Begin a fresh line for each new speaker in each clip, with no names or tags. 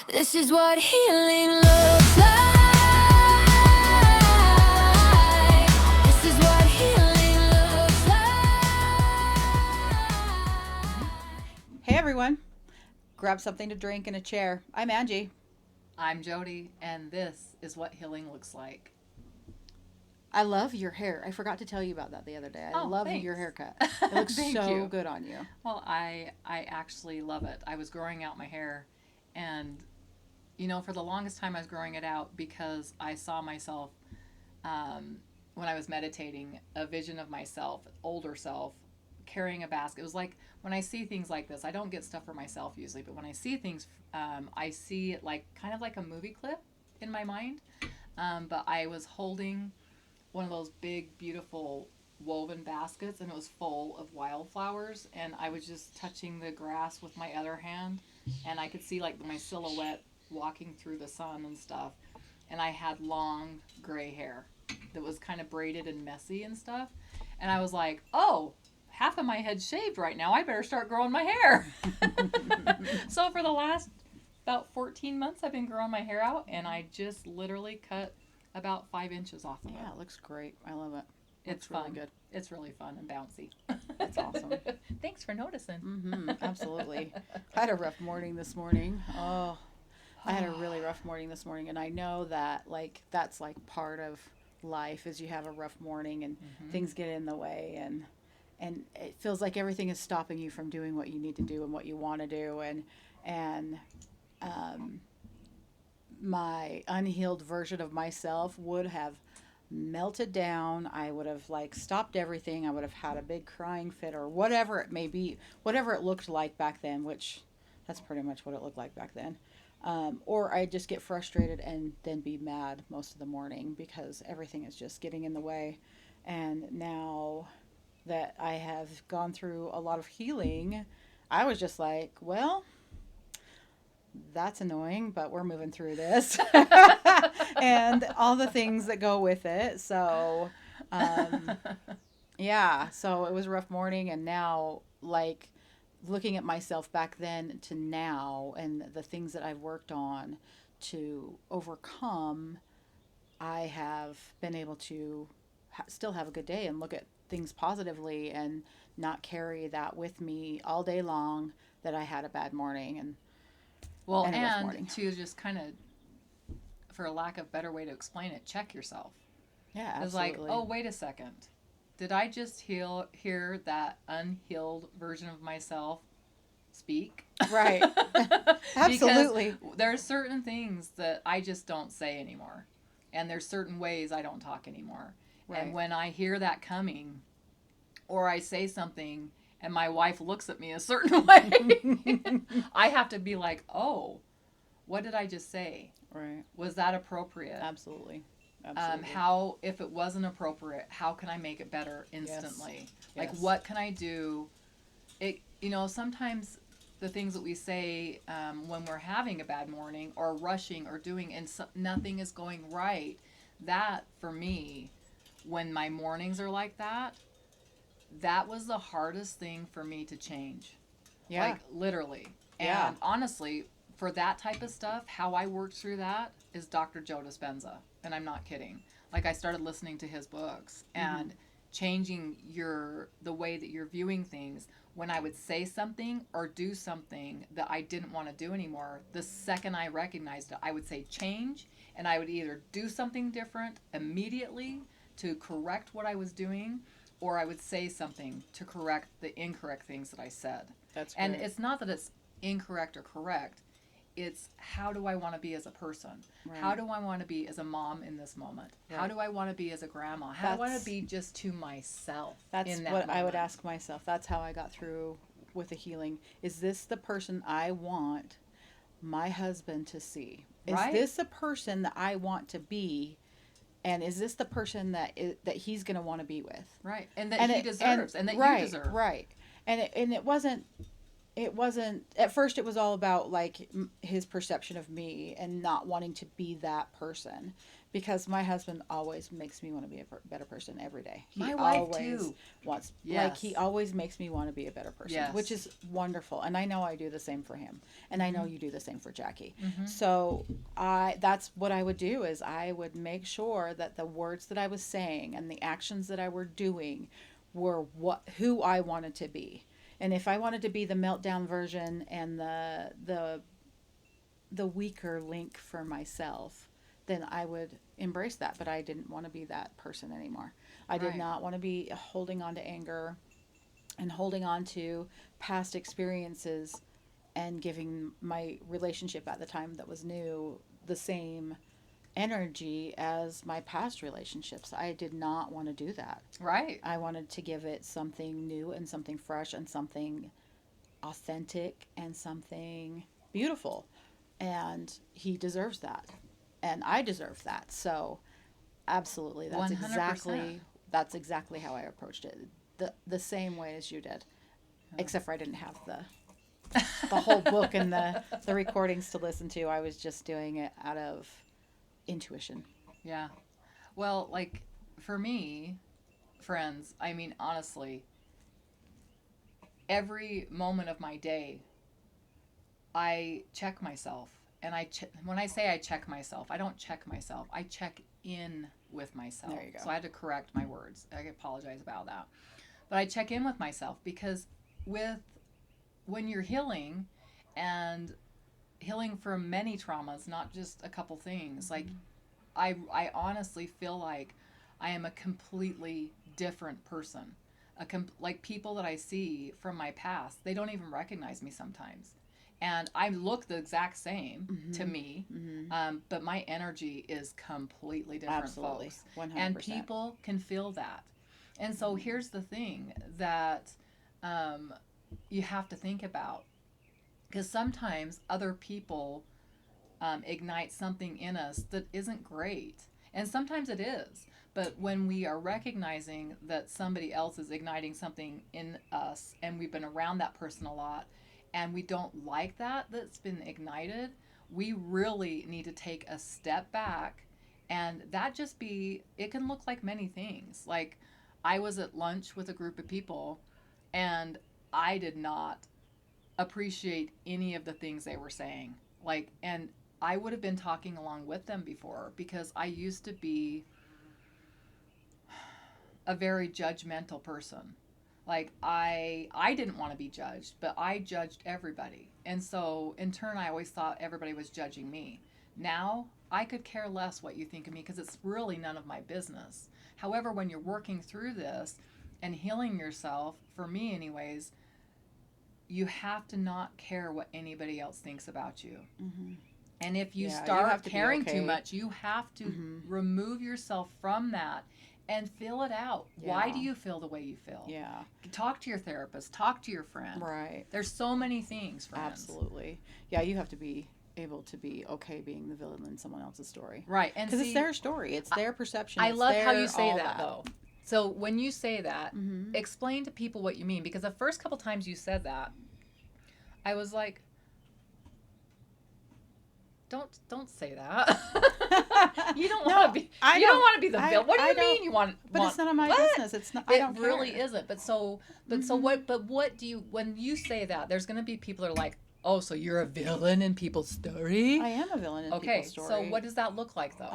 This is what healing looks like. This is what healing looks like.
Hey everyone, grab something to drink and a chair. I'm Angie.
I'm Jody, and this is what healing looks like.
I love your hair. I forgot to tell you about that the other day. I
Oh,
love
thanks.
your haircut. It looks
Thank
so
you.
good on you.
Well, I actually love it. I was growing out my hair, and for the longest time I was growing it out because I saw myself when I was meditating, a vision of myself, older self, carrying a basket. It was like when I see things like this, I don't get stuff for myself usually, but when I see things, I see it like kind of like a movie clip in my mind. But I was holding one of those big, beautiful woven baskets, and it was full of wildflowers. And I was just touching the grass with my other hand, and I could see like my silhouette walking through the sun and stuff. And I had long gray hair that was kind of braided and messy and stuff. And I was like, oh, half of my head's shaved right now. I better start growing my hair. So for the last about 14 months, I've been growing my hair out, and I just literally cut about 5 inches off of it.
Yeah, it looks great. I love it.
It's
really
fun.
good.
It's really fun and bouncy.
That's awesome.
Thanks for noticing.
Absolutely. I had a rough morning this morning. Oh, I had a really rough morning this morning, and I know that that's like part of life is you have a rough morning and things get in the way and it feels like everything is stopping you from doing what you need to do and what you want to do and um, my unhealed version of myself would have melted down. I would have stopped everything. I would have had a big crying fit or whatever it may be, whatever it looked like back then, which that's pretty much what it looked like back then. Or I'd just get frustrated and then be mad most of the morning because everything is just getting in the way. And now that I have gone through a lot of healing, I was just like, well, that's annoying, but we're moving through this. And all the things that go with it. So, um, yeah, so it was a rough morning. And now, looking at myself back then to now and the things that I've worked on to overcome, I have been able to still have a good day and look at things positively and not carry that with me all day long that I had a bad morning
Well,
and a rough
and
morning.
to just kind of, for a lack of better way to explain it, check yourself.
Yeah,
It's like,
absolutely.
oh, wait a second. Did I just hear that unhealed version of myself speak?
Right. Absolutely.
Because there's certain things that I just don't say anymore. And there's certain ways I don't talk anymore.
Right.
And when I hear that coming, or I say something and my wife looks at me a certain way, I have to be like, oh, what did I just say?
Right.
Was that appropriate?
Absolutely. Absolutely.
How, if it wasn't appropriate, how can I make it better instantly? Like,
Yes.
what can I do? Sometimes the things that we say when we're having a bad morning or rushing or doing and nothing is going right, that for me, when my mornings are like that was the hardest thing for me to change.
Yeah.
Like, literally.
Yeah.
And honestly, for that type of stuff, how I worked through that is Dr. Joe Dispenza. And I'm not kidding. Like, I started listening to his books and changing the way that you're viewing things. When I would say something or do something that I didn't want to do anymore, the second I recognized it, I would say change, and I would either do something different immediately to correct what I was doing, or I would say something to correct the incorrect things that I said.
That's
And
great.
it's not that it's incorrect or correct. It's how do I want to be as a person?
Right.
How do I want to be as a mom in this moment? How
Right.
do I want to be as a grandma? How do I want
That's-
to be just to myself
That's
in that
what I would
moment?
ask myself. That's how I got through with the healing. Is this the person I want my husband to see? Is
Right.
this the person that I want to be? And is this the person that he's going to want to be with?
Right. And that he deserves and that
right,
you deserve.
Right. And it wasn't it wasn't at first. It was all about like his perception of me and not wanting to be that person, because my husband always makes me want to be a better person every day. He
My wife
always
too.
wants, like,
Yes.
he always makes me want to be a better person,
Yes.
which is wonderful. And I know I do the same for him, and I know you do the same for Jackie.
Mhm.
So that's what I would do, is I would make sure that the words that I was saying and the actions that I were doing were who I wanted to be. And if I wanted to be the meltdown version and the weaker link for myself, then I would embrace that. But I didn't want to be that person anymore. I did
Right.
not want to be holding on to anger and holding on to past experiences and giving my relationship at the time that was new the same energy as my past relationships. I did not want to do that.
Right.
I wanted to give it something new and something fresh and something authentic and something beautiful. And he deserves that. And I deserve that. So absolutely,
100%.
that's exactly how I approached it. The same way as you did. Except for I didn't have the whole book and the recordings to listen to. I was just doing it out of intuition.
Yeah. Well, like for me, friends, I mean, honestly, every moment of my day, I check myself. And when I say I check myself, I don't check myself. I check in with myself.
There you go.
So I had to correct my words. I apologize about that. But I check in with myself because when you're healing and healing from many traumas, not just a couple things, like I honestly feel like I am a completely different person. Like people that I see from my past, they don't even recognize me sometimes. And I look the exact same to me, but my energy is completely different,
Absolutely.
folks.
100%.
And people can feel that. And so here's the thing that you have to think about. Because sometimes other people ignite something in us that isn't great. And sometimes it is. But when we are recognizing that somebody else is igniting something in us and we've been around that person a lot and we don't like that's been ignited, we really need to take a step back. And it can look like many things. Like I was at lunch with a group of people and I did not appreciate any of the things they were saying. And I would have been talking along with them before because I used to be a very judgmental person. Like I didn't want to be judged, but I judged everybody. And so in turn I always thought everybody was judging me. Now I could care less what you think of me because it's really none of my business. However, when you're working through this and healing yourself, for me anyways, you have to not care what anybody else thinks about you.
Mm-hmm.
And if you
Yeah, you
start
have to be
caring
okay.
too much, you have to remove yourself from that and feel it out. Why
Yeah.
do you feel the way you feel?
Yeah.
Talk to your therapist. Talk to your friend.
Right.
There's so many things, friends.
Absolutely. Yeah, you have to be able to be okay being the villain in someone else's story.
Right. And
Because
see,
it's their story. It's their perception.
I
it's
love how
their
you say
all
that, though. So when you say that,
Mhm.
explain to people what you mean. Because the first couple times you said that, I was like, don't say that. You don't
No,
want to be.
I
You don't
don't-
want to be the
I-
villain. What do
I
you
don't-
mean you want?
But it's none of my
what?
business. It's not. I don't
It really
care.
isn't. But so what? But what do you? When you say that, there's going to be people that are like, oh, so you're a villain in people's story.
I am a villain in
Okay,
people's story.
so what does that look like though?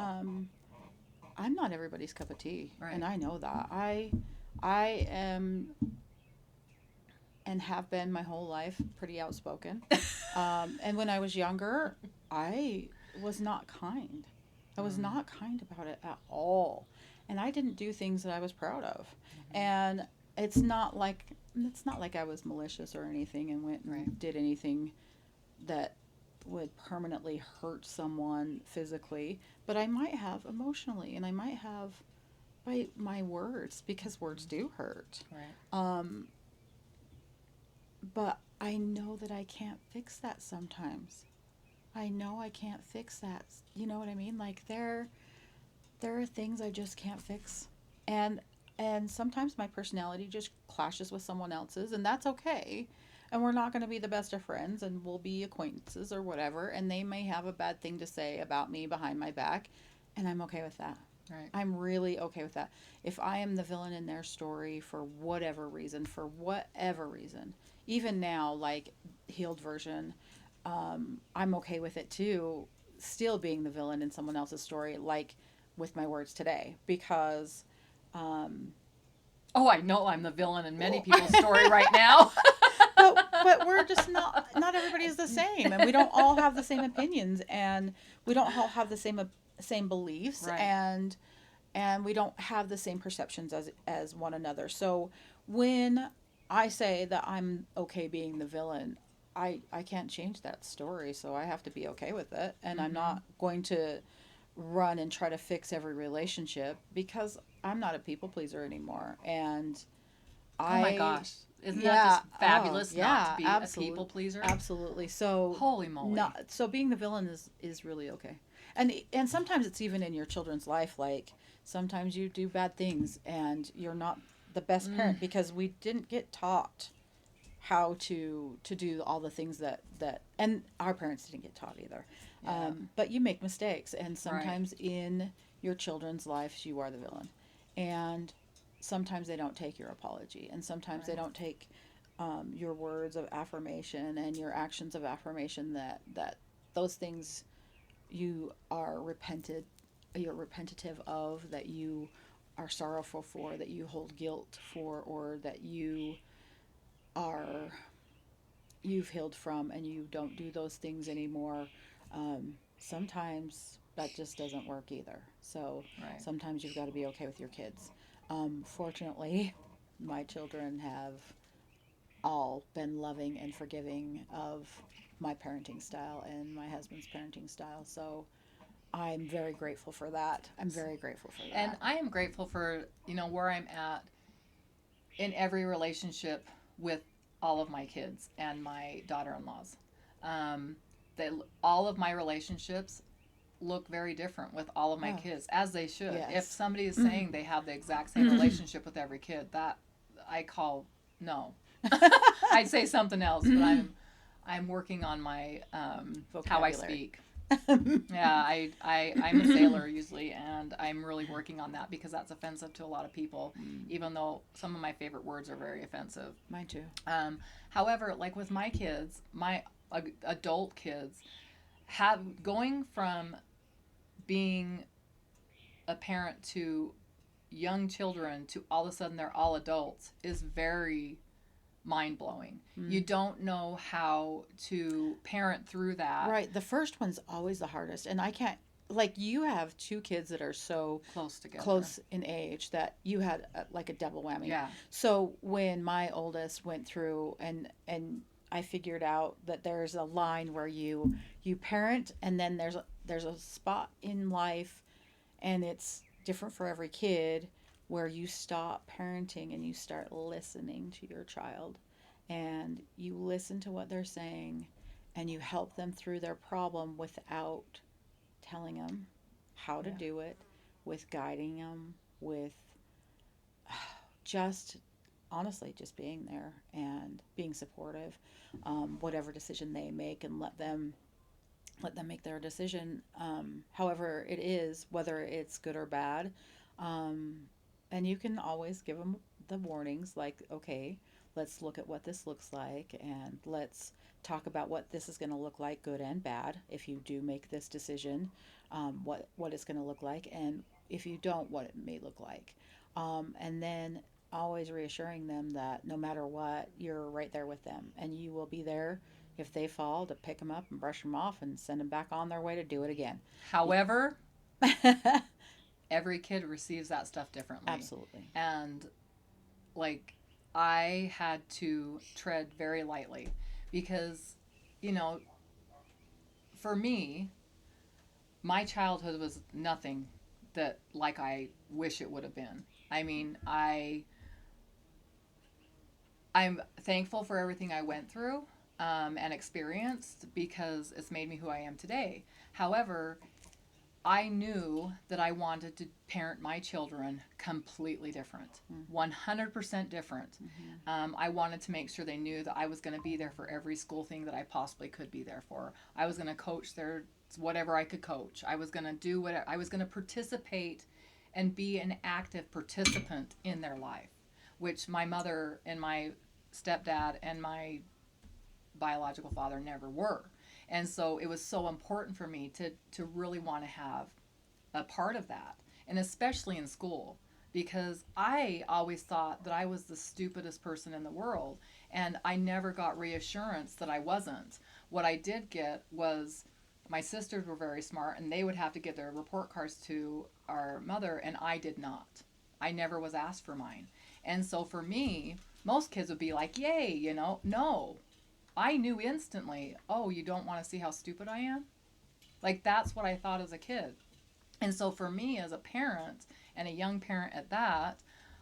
I'm not everybody's cup of tea,
Right.
and I know that. I am and have been my whole life pretty outspoken. And when I was younger, I was not kind. I was not kind about it at all. And I didn't do things that I was proud of. And it's not like I was malicious or anything and went and
Right.
did anything that would permanently hurt someone physically, but I might have emotionally, and I might have by my words, because words do hurt.
Right.
But I know that I can't fix that sometimes. I know I can't fix that. You know what I mean? Like there are things I just can't fix. And sometimes my personality just clashes with someone else's, and that's okay. and we're not going to be the best of friends, and we'll be acquaintances or whatever, and they may have a bad thing to say about me behind my back, and I'm okay with that.
Right.
I'm really okay with that. If I am the villain in their story for whatever reason, even now, like healed version, I'm okay with it too, still being the villain in someone else's story, like with my words today, because um,
Oh, I know I'm the villain in many people's story right now.
but we're just not everybody is the same, and we don't all have the same opinions, and we don't all have the same beliefs,
Right.
and we don't have the same perceptions as one another. So when I say that I'm okay being the villain, I can't change that story, so I have to be okay with it, and I'm not going to run and try to fix every relationship, because I'm not a people pleaser anymore, and
Oh my
I
gosh. Isn't
yeah,
that just
oh,
fabulous
yeah,
not to be
absolute-
a people pleaser?
absolutely. So
Holy moly.
not so being the villain is really okay, and sometimes it's even in your children's life. Like sometimes you do bad things, and you're not the best parent because we didn't get taught how to do all the things that and our parents didn't get taught either.
Yeah.
But you make mistakes, and sometimes in your children's lives you are the villain, and sometimes they don't take your apology, and sometimes they
Right.
don't take your words of affirmation and your actions of affirmation, that those things you are you're repentative of, that you are sorrowful for, that you hold guilt for, or that are you've healed from, and you don't do those things anymore. Sometimes that just doesn't work either. So
Right.
sometimes you've got to be okay with your kids. Fortunately, my children have all been loving and forgiving of my parenting style and my husband's parenting style. So I'm very grateful for that. I'm very grateful for that.
And I am grateful for, where I'm at in every relationship with all of my kids and my daughter-in-laws. They, all of my relationships look very different with all of my
Oh.
kids, as they should.
Yes.
If somebody is saying they have the exact same relationship with every kid, that I call no. I'd say something else, but I'm working on my how I
Vocabulary.
speak. Yeah, I'm a sailor usually, and I'm really working on that because that's offensive to a lot of people, even though some of my favorite words are very offensive.
Mine too.
However, like with my kids, my adult kids, going from being a parent to young children to all of a sudden they're all adults is very mind blowing. You don't know how to parent through that.
Right. The first one's always the hardest. And I can't, like, you have two kids that are so
Close together.
close in age that you had like a double whammy.
Yeah.
So when my oldest went through, and I figured out that there's a line where you parent, and then there's a spot in life, and it's different for every kid, where you stop parenting and you start listening to your child, and you listen to what they're saying, and you help them through their problem without telling them how to
Yeah.
do it, with guiding them, with just honestly just being there and being supportive, whatever decision they make, and let them make their decision, however it is, whether it's good or bad. And you can always give them the warnings, like, okay, let's look at what this looks like, and let's talk about what this is going to look like, good and bad, if you do make this decision, what it's going to look like, and if you don't, what it may look like. And then always reassuring them that no matter what, you're right there with them, and you will be there if they fall, to pick them up and brush them off and send them back on their way to do it again.
However, every kid receives that stuff differently.
Absolutely.
And like I had to tread very lightly because, for me, my childhood was nothing that like I wish it would have been. I mean, I'm thankful for everything I went through and experienced because it's made me who I am today. However, I knew that I wanted to parent my children completely different, 100% different. I wanted to make sure they knew that I was going to be there for every school thing that I possibly could be there for. I was going to coach their whatever I could coach. I was going to do whatever. I was going to participate and be an active participant in their life, which my mother and my stepdad and my biological father never were. And so it was so important for me to really want to have a part of that, and especially in school, because I always thought that I was the stupidest person in the world, and I never got reassurance that I wasn't. What I did get was my sisters were very smart, and they would have to give their report cards to our mother, and I did not. I never was asked for mine. And so for me, most kids would be like, yay, you know, no. I knew instantly, oh, you don't want to see how stupid I am? Like, that's what I thought as a kid. And so for me as a parent, and a young parent at that,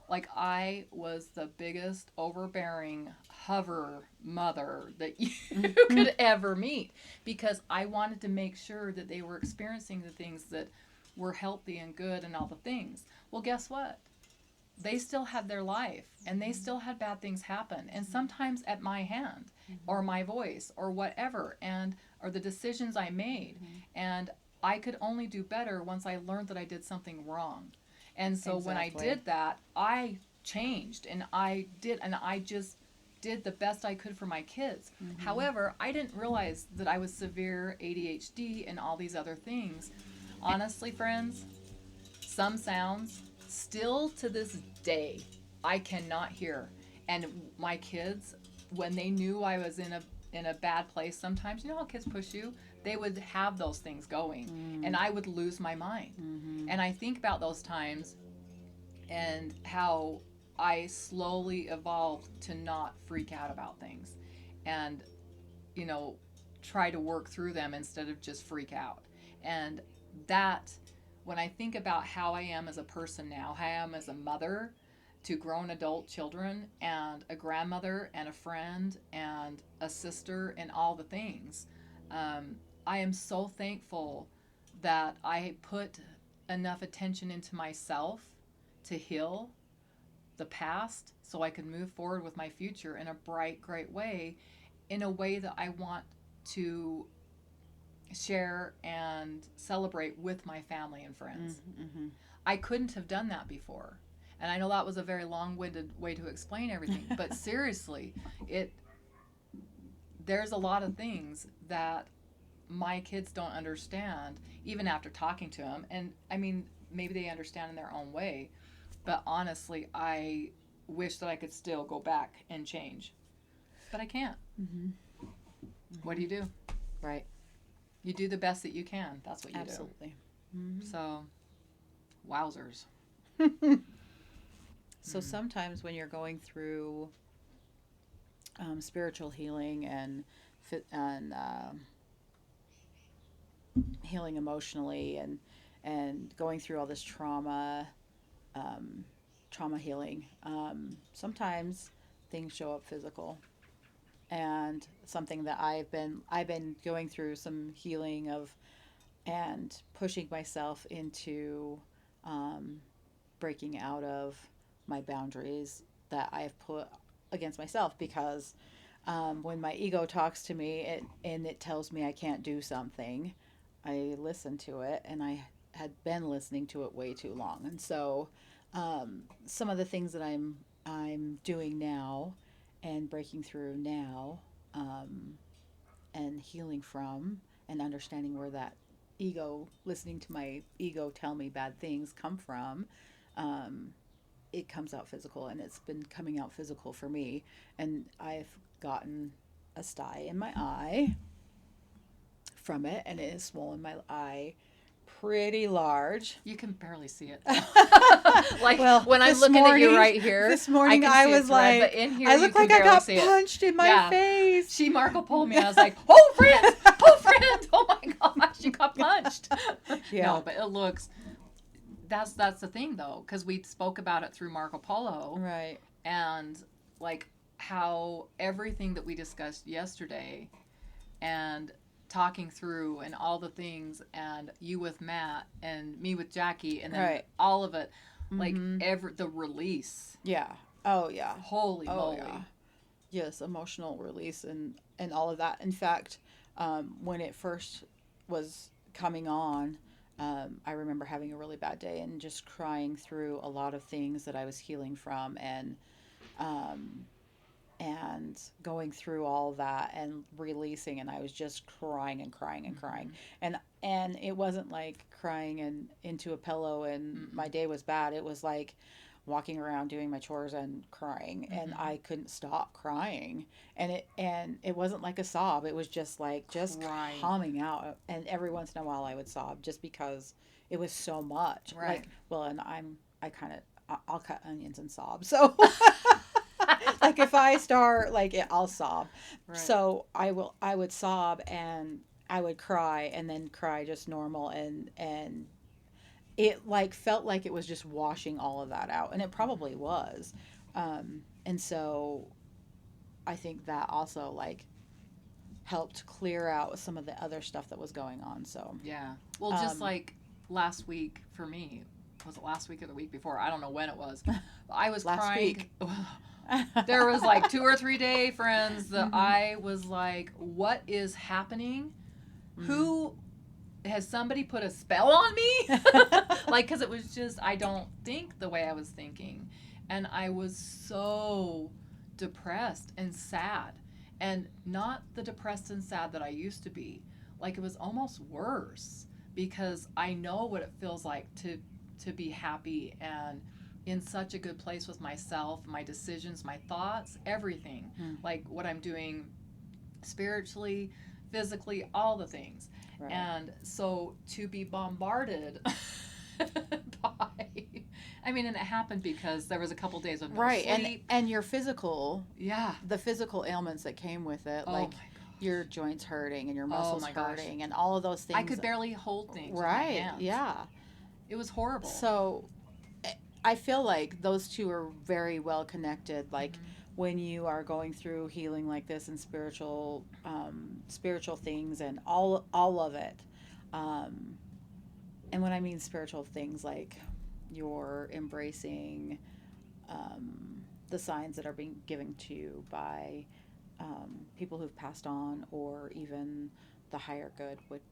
like, I was the biggest overbearing hover mother that you could ever meet, because I wanted to make sure that they were experiencing the things that were healthy and good and all the things. Well, guess what? They still had their life, and they still had bad things happen, and sometimes at my hand or my voice or whatever, and or the decisions I made. And I could only do better once I learned that I did something wrong. And so when I did that, I changed, and I just did the best I could for my kids. However, I didn't realize that I was severe ADHD and all these other things. Honestly, friends, some sounds still to this day I cannot hear. And my kids, when they knew I was in a bad place, sometimes, you know how kids push you, they would have those things going, and I would lose my mind. And I think about those times and how I slowly evolved to not freak out about things, and, you know, try to work through them instead of just freak out. And that, when I think about how I am as a person now, how I am as a mother to grown adult children, and a grandmother, and a friend, and a sister, and all the things, I am so thankful that I put enough attention into myself to heal the past so I could move forward with my future in a bright, great way, in a way that I want to share and celebrate with my family and friends. I couldn't have done that before. And I know that was a very long-winded way to explain everything, but seriously, there's a lot of things that my kids don't understand, even after talking to them. And I mean, maybe they understand in their own way, but honestly, I wish that I could still go back and change, but I can't. What do you do?
Right.
You do the best that you can. That's what you
Absolutely.
do. So, wowzers.
So sometimes when you're going through spiritual healing and healing emotionally, and going through all this trauma healing, sometimes things show up physical. And something that I've been going through some healing of, and pushing myself into breaking out of my boundaries that I've put against myself, because when my ego talks to me and it tells me I can't do something, I listen to it, and I had been listening to it way too long. And so some of the things that I'm doing now and breaking through now, and healing from, and understanding where that ego, listening to my ego tell me bad things come from, it comes out physical, and it's been coming out physical for me. And I've gotten a sty in my eye from it, and it has swollen my eye pretty large.
You can barely see it. Like,
Well,
when I'm
this
looking at you
morning-
right here,
This morning
can
I
see
was
it's red,
like,
but in here
I
you
look
can
like I
barely
got
see it.
punched in my
Yeah.
face.
She Marco pulled me, and I was like, "Oh, friend! Oh, friend! Oh my gosh, you got punched!"
Yeah.
No, but it looks. That's the thing though, because we spoke about it through Marco Polo,
Right.
and like how everything that we discussed yesterday, and talking through and all the things, and you with Matt and me with Jackie, and then
Right.
all of it, like
Mhm.
the release.
Yeah. Oh yeah.
Holy
Oh
moly.
yeah. Yes, emotional release and all of that. In fact, when it first was coming on, I remember having a really bad day and just crying through a lot of things that I was healing from, um, and going through all that and releasing, and I was just crying and crying and crying, and it wasn't like crying and into a pillow and my day was bad. It was like walking around doing my chores and crying, and I couldn't stop crying, and it wasn't like a sob. It was just like just
Crying.
coming out, and every once in a while I would sob just because it was so much.
Right.
Like, well, and I kind of I'll cut onions and sob. So like if I start like it, I'll sob.
Right.
So I would sob and I would cry and then cry just normal, and it like felt like it was just washing all of that out, and it probably was. And so I think that also like helped clear out some of the other stuff that was going on. So
Yeah. Well, just
Um,
like last week for me, was it last week or the week before? I don't know when it was. I was
Last
crying.
week.
There was like 2 or 3 day friends that I was like, what is happening? Who has somebody put a spell on me? Like, because it was just, I don't think the way I was thinking. And I was so depressed and sad. And not the depressed and sad that I used to be. Like, it was almost worse because I know what it feels like to be happy and in such a good place with myself, my decisions, my thoughts, everything. Like what I'm doing spiritually, physically, all the things.
Right.
And so to be bombarded by, I mean, and it happened because there was a couple days of no
Right,
sleep.
and your physical,
Yeah.
the physical ailments that came with it,
Oh
like
my gosh.
your joints hurting and your muscles
my gosh.
hurting and all of those things.
I could barely hold things with my
Right,
hands.
yeah.
It was horrible.
So I feel like those two are very well connected. Like when you are going through healing like this and spiritual things and all of it. And when I mean spiritual things, like you're embracing the signs that are being given to you by people who've passed on, or even the higher good with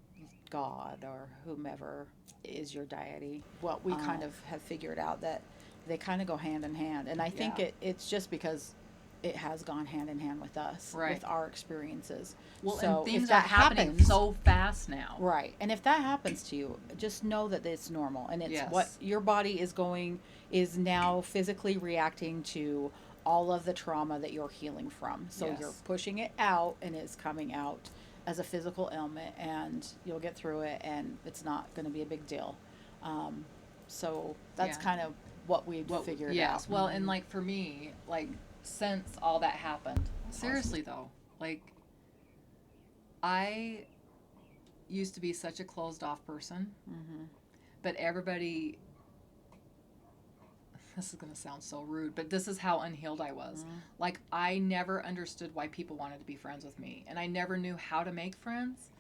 God or whomever is your deity. What we kind of have figured out that they kind of go hand in hand, and I think
Yeah.
it's just because it has gone hand in hand with us,
Right.
with our experiences.
well,
so
and things
if
are
that
happening
happens,
so fast now.
right, and if that happens to you, just know that it's normal, and it's
Yes.
what your body is now physically reacting to all of the trauma that you're healing from. So
Yes.
you're pushing it out, and it's coming out as a physical ailment, and you'll get through it, and it's not going to be a big deal. So that's
Yeah.
kind of what we've figured out.
Yes. Well, and like for me, like since all that happened, seriously though, like I used to be such a closed off person, but everybody, this is going to sound so rude, but this is how unhealed I was. Like I never understood why people wanted to be friends with me, and I never knew how to make friends.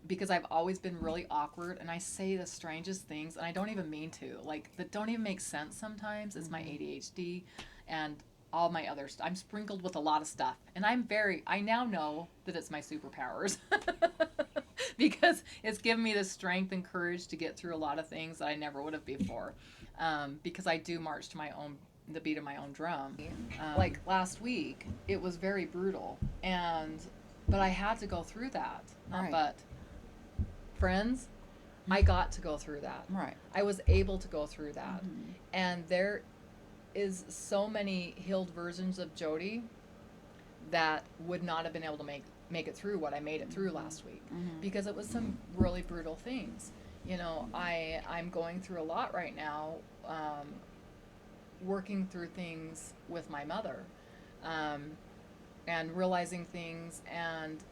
Because I've always been really awkward, and I say the strangest things, and I don't even mean to. Like, that don't even make sense sometimes. It's my ADHD and all my other stuff. I'm sprinkled with a lot of stuff, and I now know that it's my superpowers. Because it's given me the strength and courage to get through a lot of things that I never would have before. Because I do march to the beat of my own drum. Like last week, it was very brutal, but I had to go through that. Not
Right.
but. Friends, I got to go through that.
Right.
I was able to go through that. And there is so many healed versions of Jody that would not have been able to make it through what I made it through last week. Because it was some really brutal things. You know, I'm going through a lot right now, working through things with my mother, and realizing things and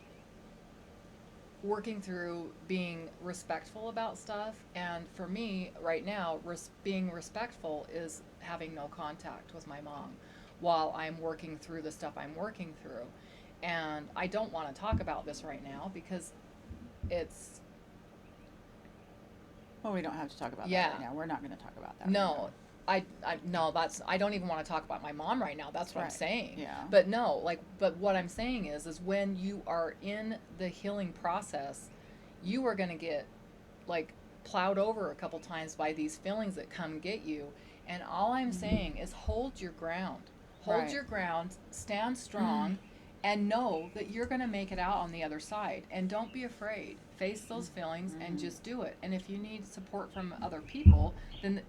working through being respectful about stuff. And for me right now, being respectful is having no contact with my mom while I'm working through the stuff I'm working through. And I don't want to talk about this right now because it's
Well, we don't have to talk about
Yeah.
that right now. We're not going to talk about that.
no. I don't even want to talk about my mom right now. That's what I'm
Right.
saying.
Yeah.
But no, but what I'm saying is when you are in the healing process, you are going to get like plowed over a couple times by these feelings that come get you. And all I'm saying is hold your ground. Hold
Right.
your ground, stand strong, and know that you're going to make it out on the other side. And don't be afraid. Face those feelings and just do it. And if you need support from other people, then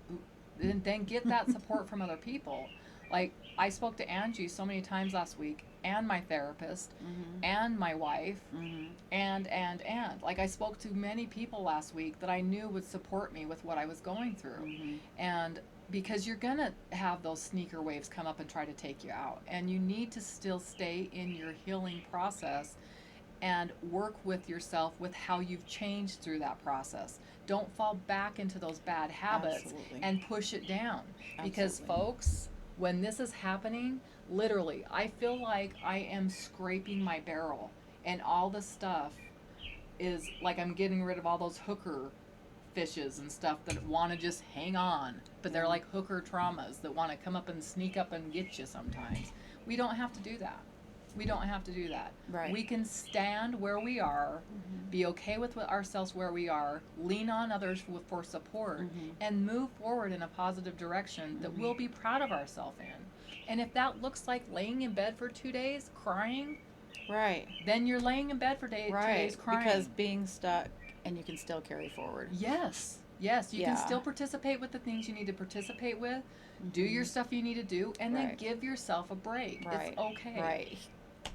get that support from other people. Like I spoke to Angie so many times last week, and my therapist, and my wife, and like I spoke to many people last week that I knew would support me with what I was going through. And because you're gonna have those sneaker waves come up and try to take you out, and you need to still stay in your healing process and work with yourself with how you've changed through that process. Don't fall back into those bad habits
Absolutely.
and push it down. Because
Absolutely.
folks, when this is happening, literally, I feel like I am scraping my barrel, and all the stuff is like I'm getting rid of all those hooker fishes and stuff that want to just hang on, but they're like hooker traumas that want to come up and sneak up and get you sometimes. We don't have to do that. We don't have to do that.
Right.
We can stand where we are, be okay with ourselves where we are, lean on others for support, and move forward in a positive direction that we'll be proud of ourselves in. And if that looks like laying in bed for 2 days crying,
Right.
then you're laying in bed for 2
Right.
days crying.
Because being stuck and you can still carry forward.
Yes, you
Yeah.
can still participate with the things you need to participate with, do your stuff you need to do, and then
Right.
give yourself a break.
Right.
It's okay.
Right.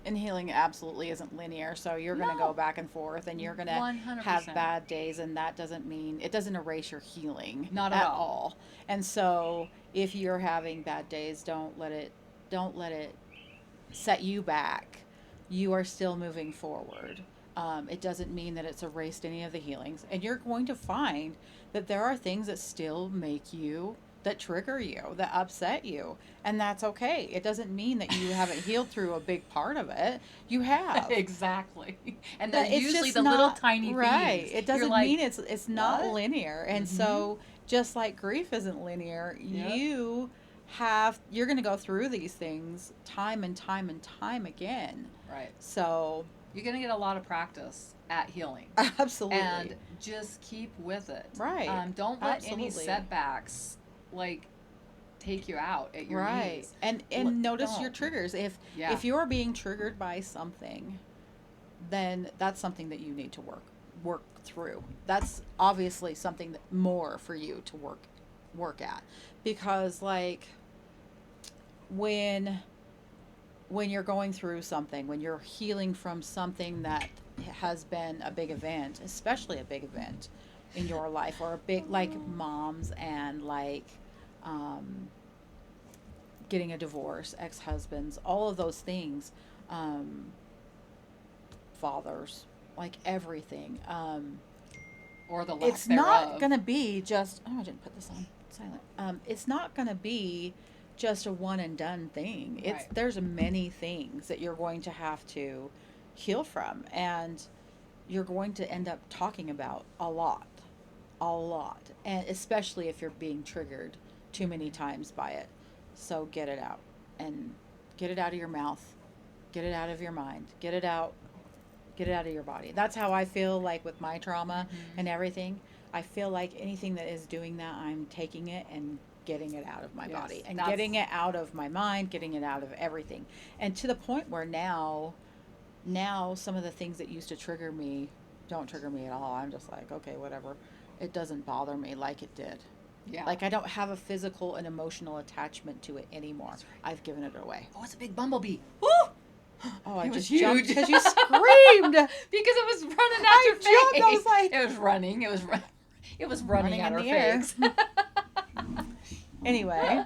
And healing absolutely isn't linear, so you're going to
No.
go back and forth, and you're going to
100%.
have bad days, and that doesn't mean it doesn't erase your healing.
Not at all.
And so, if you're having bad days, don't let it set you back. You are still moving forward. It doesn't mean that it's erased any of the healings, and you're going to find that there are things that still make you, that trigger you, that upset you, and that's okay. It doesn't mean that you haven't healed through a big part of it. You have.
Exactly. And
But
they're
it's
usually
just
the little
not-
tiny
right.
things.
It doesn't
You're like,
mean it's not
"What?"
linear, and so just like grief isn't linear,
Yep.
you're going to go through these things time and time and time again.
Right.
So
You're going to get a lot of practice at healing.
absolutely.
And just keep with it.
Right.
Don't let any
Absolutely.
setbacks like take you out at your
right.
knees.
And
Look,
notice your
don't.
triggers. If
Yeah.
if you're being triggered by something, then that's something that you need to work through. That's obviously something that more for you to work at, because like when you're going through something, when you're healing from something that has been a big event, especially a big event in your life, or a big, like moms and like getting a divorce, ex-husbands, all of those things, fathers, like everything.
Or the lack
It's
thereof.
not going to be just, oh, I didn't put this on silent. It's not going to be just a one and done thing.
Right.
There's many things that you're going to have to heal from, and you're going to end up talking about a lot, and especially if you're being triggered too many times by it. So get it out, and get it out of your mouth, get it out of your mind, get it out of your body. That's how I feel like with my trauma and everything. I feel like anything that is doing that, I'm taking it and getting it out of my
Yes,
body, and
that's-
getting it out of my mind, getting it out of everything. And to the point where now some of the things that used to trigger me don't trigger me at all. I'm just like, okay, whatever. It doesn't bother me like it did.
Yeah.
Like I don't have a physical and emotional attachment to it anymore. I've given it away.
Oh, it's a big bumblebee. Woo!
Oh, I
It was
just jumped
huge.
because you screamed.
Because it was running at
I
your
jumped,
face.
I was like-
it was running. It was running at
in
her
the air.
face.
Anyway,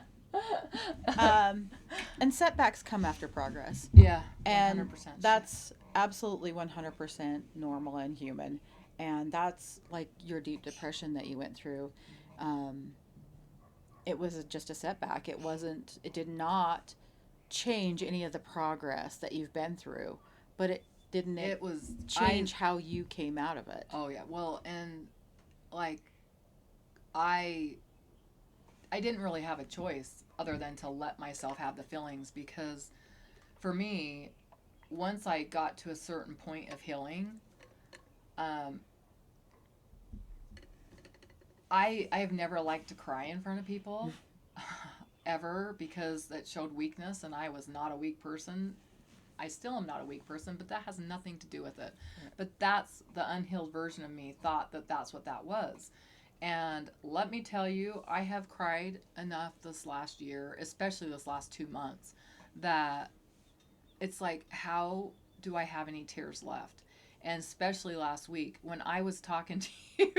and setbacks come after progress,
Yeah.
and
100%.
that's absolutely 100% normal and human. And that's like your deep depression that you went through. It was just a setback. It did not change any of the progress that you've been through, but didn't it,
it was
change how you came out of it?
Oh yeah. Well, and like I didn't really have a choice other than to let myself have the feelings, because for me, once I got to a certain point of healing, um, I've never liked to cry in front of people ever, because that showed weakness, and I was not a weak person. I still am not a weak person, but that has nothing to do with it. But that's the unhealed version of me thought that that's what that was. And let me tell you, I have cried enough this last year, especially this last 2 months, that it's like, how do I have any tears left? And especially last week when I was talking to you,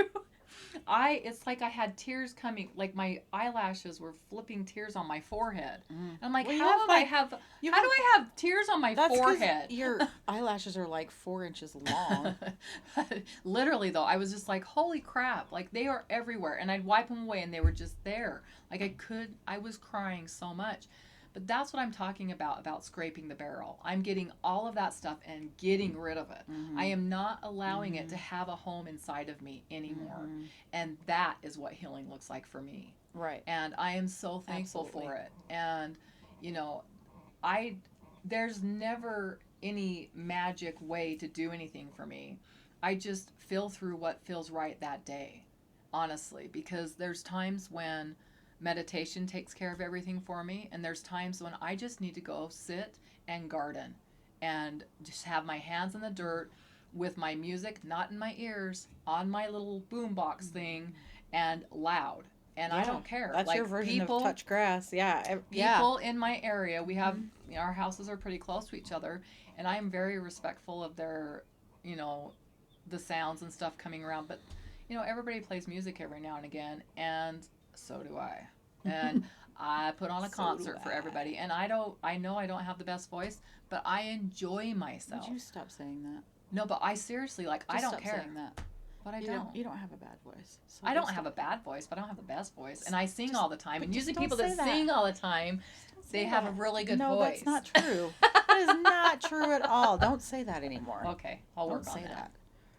it's like I had tears coming, like my eyelashes were flipping tears on my forehead. And I'm like,
Well, you
how
have,
do I
like-
have,
you
how
have-
do I have tears on my
That's 'cause
forehead?
your eyelashes are like 4 inches long.
Literally though, I was just like, holy crap, like they are everywhere, and I'd wipe them away and they were just there. Like I was crying so much. But that's what I'm talking about scraping the barrel. I'm getting all of that stuff and getting rid of it. I am not allowing it to have a home inside of me anymore. And that is what healing looks like for me.
Right.
And I am so thankful
Absolutely.
for it. And you know, there's never any magic way to do anything for me. I just feel through what feels right that day, honestly, because there's times when meditation takes care of everything for me, and there's times when I just need to go sit and garden and just have my hands in the dirt with my music not in my ears, on my little boombox thing, and loud. And I
Yeah,
don't care.
That's
like
your version
people,
of touch grass. Yeah.
people in my area, we have our houses are pretty close to each other, and I am very respectful of their, the sounds and stuff coming around. But everybody plays music every now and again, and so do I. And I put on a
So
concert
do
for
I.
everybody, and I know I don't have the best voice, but I enjoy myself.
Would you stop saying that?
No, but I seriously, like, I
Just
don't
stop
care.
saying that.
But I
You
don't.
You don't have a bad voice. So
I don't
just
have a bad voice, but I don't have the best voice. And I sing
Just-
all the time.
but
And
just
usually
don't
people
say
that
that.
sing all the time,
don't
they
say
have a
that.
really good
no,
voice.
that's not true. That is not true at all. Don't say that anymore.
Okay, I'll
Don't
work on
say
that.
that.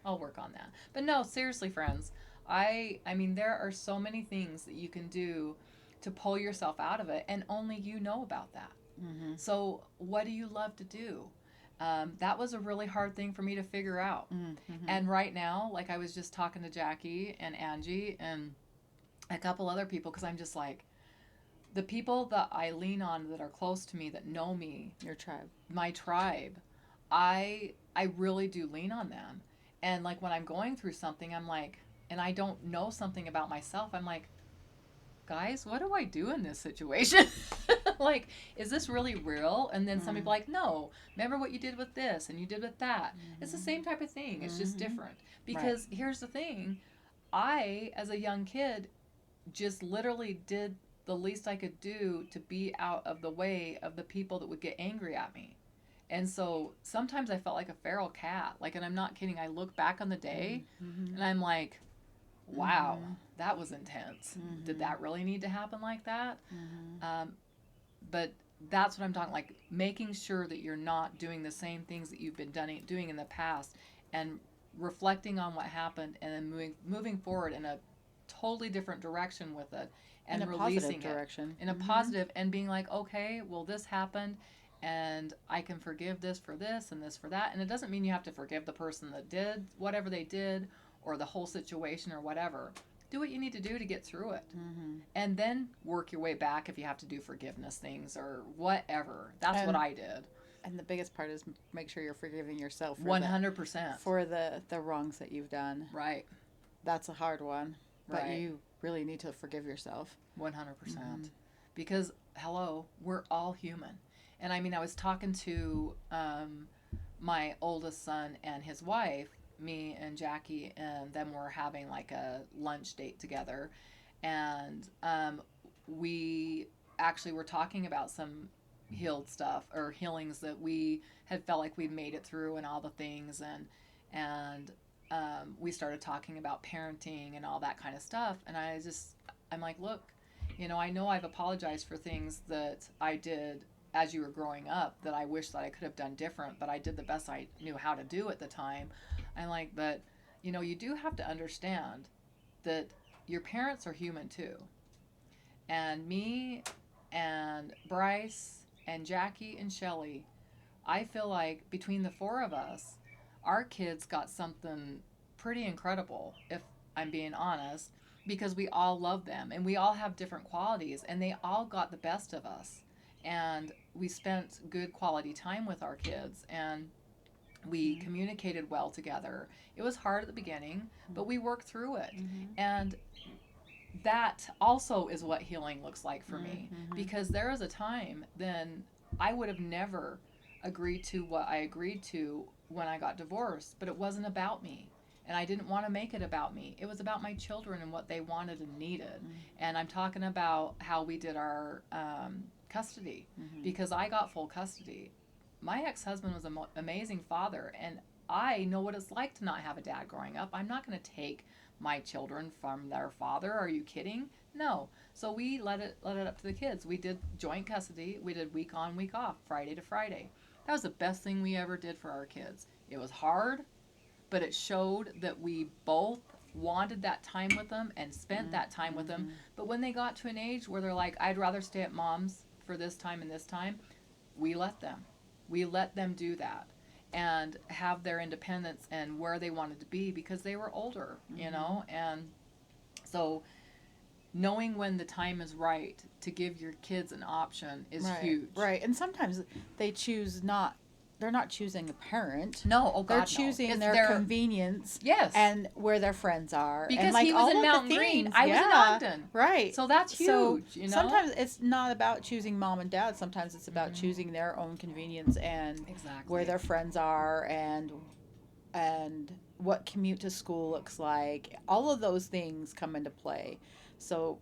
I'll work on that. But no, seriously, friends, I mean, there are so many things that you can do to pull yourself out of it, and only you know about that.
Mm-hmm.
So, what do you love to do? That was a really hard thing for me to figure out.
Mm-hmm.
And right now, like I was just talking to Jackie and Angie and a couple other people, because I'm just like, the people that I lean on that are close to me, that know me,
Your tribe.
my tribe, I really do lean on them. And like when I'm going through something, I'm like, and I don't know something about myself, I'm like, guys, what do I do in this situation? Like, is this really real? And then some people are like, no, remember what you did with this and you did with that. It's the same type of thing. It's just different. Because here's the thing. I, as a young kid, just literally did the least I could do to be out of the way of the people that would get angry at me. And so sometimes I felt like a feral cat. Like, and I'm not kidding. I look back on the day and I'm like, wow, that was intense. Did that really need to happen like that? But that's what I'm talking, like making sure that you're not doing the same things that you've been doing in the past, and reflecting on what happened, and then moving forward in a totally different direction with it, and
In a
releasing
positive direction.
it in a positive, and being like, okay, well, this happened, and I can forgive this for this and this for that. And it doesn't mean you have to forgive the person that did whatever they did, or the whole situation, or whatever. Do what you need to do to get through it. And then work your way back if you have to do forgiveness things or whatever. That's what
And-
I did.
And the biggest part is make sure you're forgiving yourself for
100%.
for the wrongs that you've done.
Right.
That's a hard one. But
Right.
you really need to forgive yourself.
100%. Because, hello, we're all human. And I mean, I was talking to my oldest son and his wife. Me and Jackie and them were having like a lunch date together, and we actually were talking about some healed stuff, or healings that we had felt like we'd made it through, and all the things, and we started talking about parenting and all that kind of stuff. And I'm like, look, I know I've apologized for things that I did as you were growing up that I wish that I could have done different, but I did the best I knew how to do at the time. I'm like, but you do have to understand that your parents are human too. And me and Bryce and Jackie and Shelly, I feel like between the four of us, our kids got something pretty incredible, if I'm being honest, because we all love them and we all have different qualities and they all got the best of us. And we spent good quality time with our kids and we communicated well together. It was hard at the beginning, but we worked through it. And that also is what healing looks like for me, because there was a time then I would have never agreed to what I agreed to when I got divorced, but it wasn't about me. And I didn't want to make it about me. It was about my children and what they wanted and needed. And I'm talking about how we did our custody, because I got full custody. My ex-husband was an amazing father, and I know what it's like to not have a dad growing up. I'm not going to take my children from their father. Are you kidding? No. So we let it up to the kids. We did joint custody. We did week on, week off, Friday to Friday. That was the best thing we ever did for our kids. It was hard, but it showed that we both wanted that time with them and spent that time with them. But when they got to an age where they're like, I'd rather stay at mom's for this time and this time, we let them. We let them do that and have their independence and where they wanted to be because they were older, and so knowing when the time is right to give your kids an option is huge.
Right. And sometimes they're not choosing a parent.
No, oh God,
they're choosing
no.
their convenience.
Yes.
And where their friends are.
Because
and like
he was
all
in
of the
Mountain Green.
things.
I was in Ogden.
Right.
So that's huge,
So sometimes
sometimes
it's not about choosing mom and dad. Sometimes it's about choosing their own convenience and
Exactly.
where their friends are and what commute to school looks like. All of those things come into play. So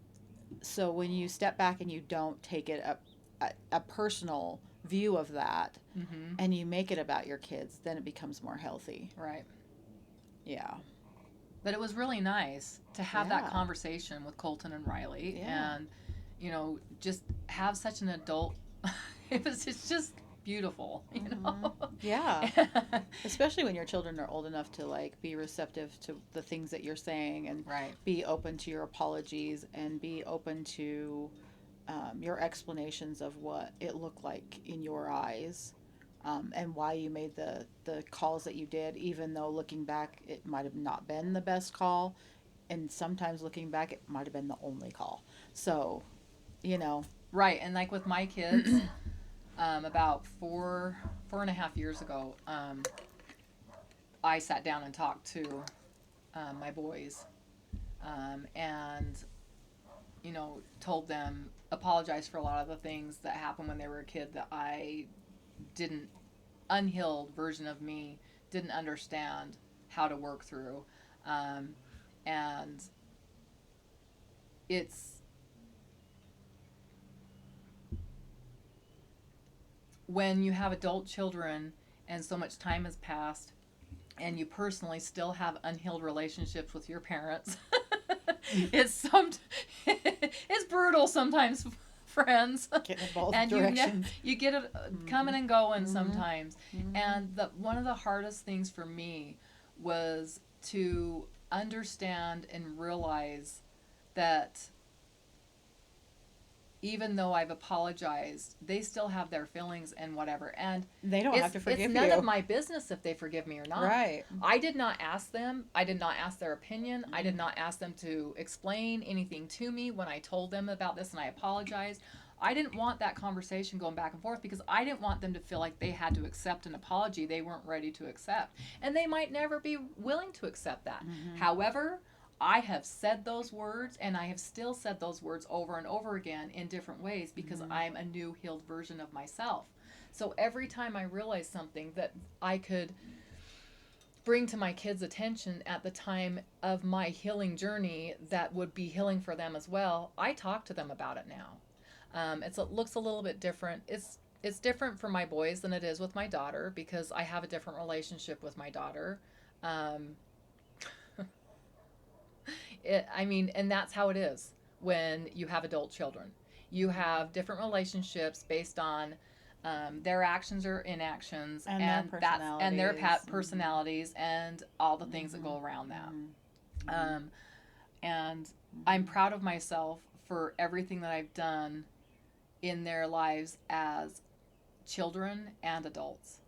when you step back and you don't take it a personal view of that and you make it about your kids, then it becomes more healthy.
Right.
Yeah.
But it was really nice to have that
Yeah.
conversation with Colton and Riley
Yeah.
and, just have such an adult. It's just beautiful,
Yeah. Especially when your children are old enough to like be receptive to the things that you're saying and
Right.
be open to your apologies and be open to your explanations of what it looked like in your eyes, and why you made the calls that you did, even though looking back it might have not been the best call, and sometimes looking back it might have been the only call. So,
Right. And like with my kids, about 4.5 years ago, I sat down and talked to my boys, and told them, apologized for a lot of the things that happened when they were a kid that I didn't, unhealed version of me, didn't understand how to work through. And it's when you have adult children and so much time has passed and you personally still have unhealed relationships with your parents, it's brutal sometimes, friends.
getting in both
And
directions.
you get it coming and going sometimes. And one of the hardest things for me was to understand and realize that even though I've apologized, they still have their feelings and whatever. And
They don't have to forgive
it's none
you.
of my business if they forgive me or not.
Right.
I did not ask them. I did not ask their opinion. I did not ask them to explain anything to me when I told them about this and I apologized. I didn't want that conversation going back and forth because I didn't want them to feel like they had to accept an apology they weren't ready to accept. And they might never be willing to accept that. However, I have said those words, and I have still said those words over and over again in different ways because I'm a new healed version of myself. So every time I realize something that I could bring to my kids' attention at the time of my healing journey that would be healing for them as well, I talk to them about it now. It looks a little bit different. It's different for my boys than it is with my daughter because I have a different relationship with my daughter. And that's how it is when you have adult children. You have different relationships based on their actions are inactions,
And their personalities.
personalities, and all the things that go around that. And I'm proud of myself for everything that I've done in their lives as children and adults.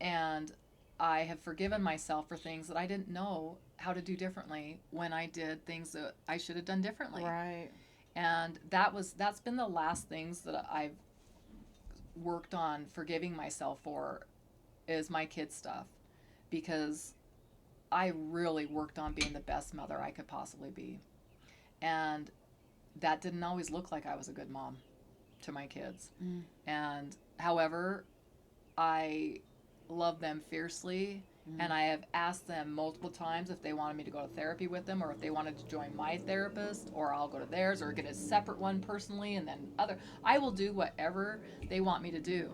And I have forgiven myself for things that I didn't know how to do differently when I did things that I should have done differently.
Right.
And that's been the last things that I've worked on forgiving myself for, is my kids stuff, because I really worked on being the best mother I could possibly be. And that didn't always look like I was a good mom to my kids. And however, I love them fiercely, and I have asked them multiple times if they wanted me to go to therapy with them, or if they wanted to join my therapist, or I'll go to theirs, or get a separate one personally, and then I will do whatever they want me to do,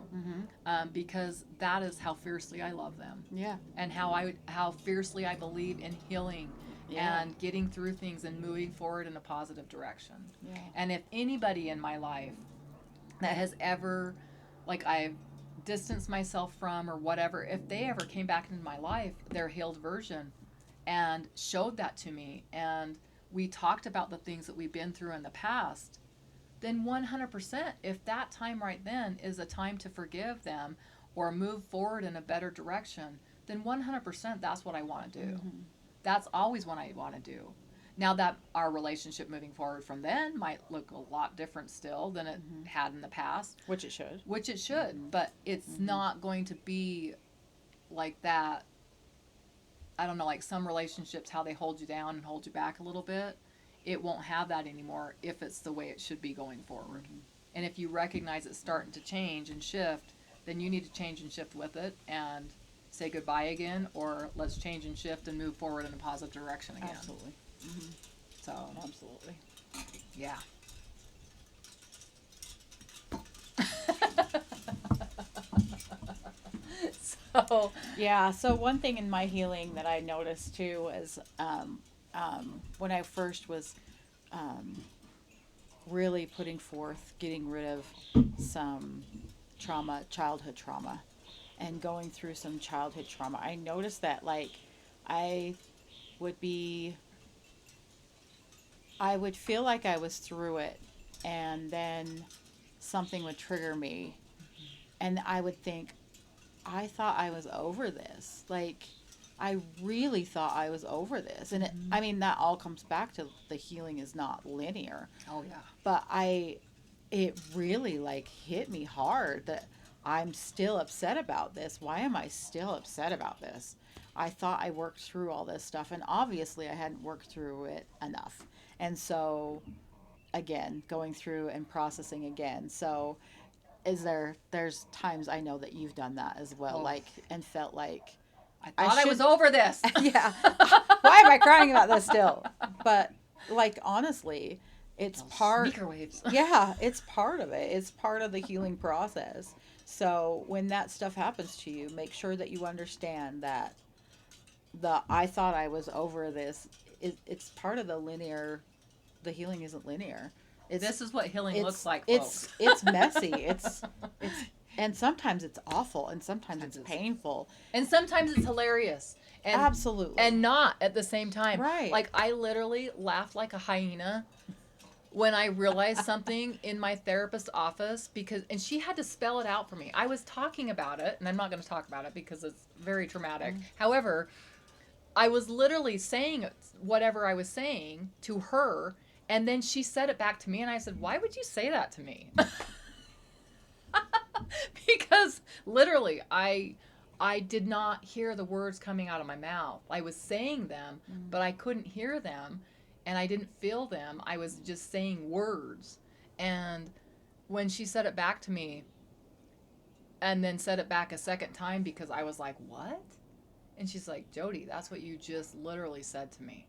because that is how fiercely I love them,
Yeah.
and how fiercely I believe in healing.
Yeah.
And getting through things and moving forward in a positive direction.
Yeah.
And if anybody in my life that has ever, like, I've distanced myself from or whatever, if they ever came back into my life, their healed version, and showed that to me, and we talked about the things that we've been through in the past, then 100%, if that time right then is a time to forgive them or move forward in a better direction, then 100% that's what I want to do. That's always what I want to do. Now that our relationship moving forward from then might look a lot different still than it had in the past.
Which it should.
But it's not going to be like that. I don't know, like some relationships, how they hold you down and hold you back a little bit. It won't have that anymore if it's the way it should be going forward. And if you recognize it's starting to change and shift, then you need to change and shift with it and say goodbye again, or let's change and shift and move forward in a positive direction again.
Absolutely.
So,
Absolutely.
yeah. So,
Yeah. So one thing in my healing that I noticed too was when I first was really putting forth getting rid of some trauma, childhood trauma, and going through some childhood trauma, I noticed that like I would feel like I was through it, and then something would trigger me, and I would think, I thought I was over this. Like, I really thought I was over this. And I mean, that all comes back to the healing is not linear.
oh yeah.
But it really like hit me hard that I'm still upset about this. Why am I still upset about this? I thought I worked through all this stuff, and obviously I hadn't worked through it enough. And so, again, going through and processing again. So, there's times I know that you've done that as well,
Oh.
like, and felt like,
I thought I was
should-
over this.
yeah, why am I crying about this still? But, like, honestly, it's part,
Sneaker waves.
yeah, it's part of it. It's part of the healing process. So when that stuff happens to you, make sure that you understand that I thought I was over this. It's part of the healing isn't linear.
This is what healing looks like,
It's
folks.
it's messy. It's and sometimes it's awful, and sometimes it's
it's-
painful.
And sometimes it's hilarious. And,
Absolutely.
And not at the same time.
Right.
Like, I literally laughed like a hyena when I realized something in my therapist's office, and she had to spell it out for me. I was talking about it, and I'm not going to talk about it because it's very traumatic. However, I was literally saying whatever I was saying to her, and then she said it back to me, and I said, "Why would you say that to me?" Because literally, I did not hear the words coming out of my mouth. I was saying them, but I couldn't hear them, and I didn't feel them. I was just saying words. And when she said it back to me, and then said it back a second time, because I was like, "What?" And she's like, "Jody, that's what you just literally said to me."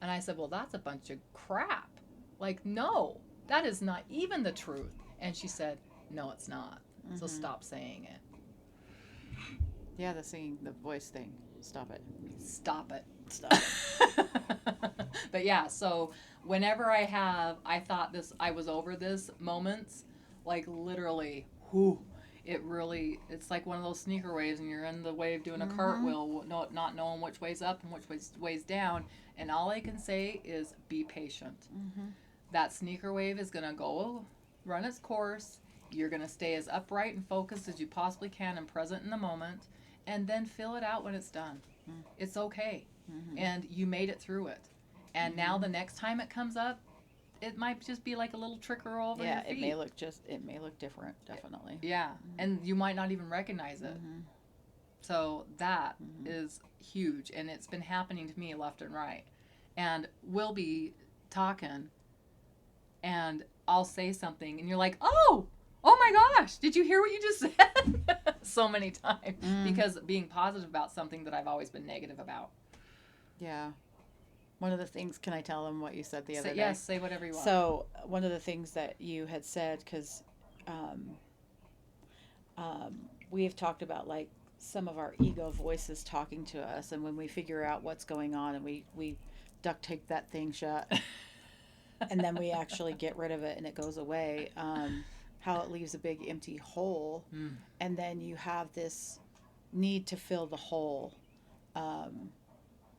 And I said, "Well, that's a bunch of crap. Like, no, that is not even the truth." And she said, "No, it's not. So stop saying it."
Yeah, the singing, the voice thing. Stop it.
Stop it.
Stop it.
But yeah, so whenever I thought I was over this moments, like literally, whew, it really, it's like one of those sneaker waves, and you're in the wave doing a cartwheel, not knowing which way's up and which way's down. And all I can say is be patient. That sneaker wave is going to go run its course. You're going to stay as upright and focused as you possibly can and present in the moment, and then fill it out when it's done. It's okay. And you made it through it. And now the next time it comes up, it might just be like a little trickle over your feet.
it may look different, definitely.
Yeah, and you might not even recognize it. So that is huge, and it's been happening to me left and right. And we'll be talking, and I'll say something, and you're like, oh my gosh, did you hear what you just said? So many times. Because being positive about something that I've always been negative about.
Yeah. One of the things, can I tell them what you said the other day?
Yes, say whatever you want.
So one of the things that you had said, because we have talked about like some of our ego voices talking to us, and when we figure out what's going on and we duct tape that thing shut, and then we actually get rid of it and it goes away, how it leaves a big empty hole, and then you have this need to fill the hole,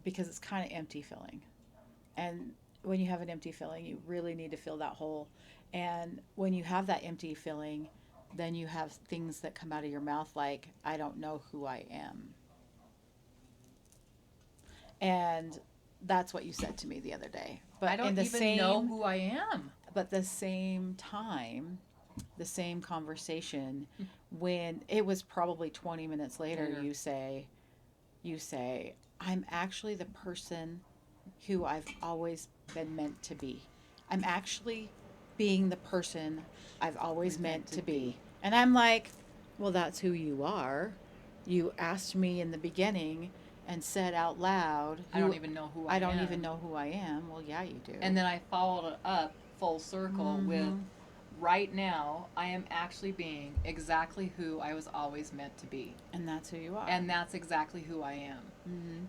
because it's kind of empty filling. And when you have an empty filling, you really need to fill that hole. And when you have that empty filling, then you have things that come out of your mouth like, I don't know who I am. And that's what you said to me the other day. But
I don't even know who I am.
But the same time, the same conversation, when it was probably 20 minutes later, you say, I'm actually the person who I've always been meant to be. I'm actually being the person I've always meant to be. And I'm like, well, that's who you are. You asked me in the beginning and said out loud,
I don't even know who I am.
I don't even know who I am. Well, yeah, you do.
And then I followed it up full circle with, right now, I am actually being exactly who I was always meant to be.
And that's who you are.
And that's exactly who I am.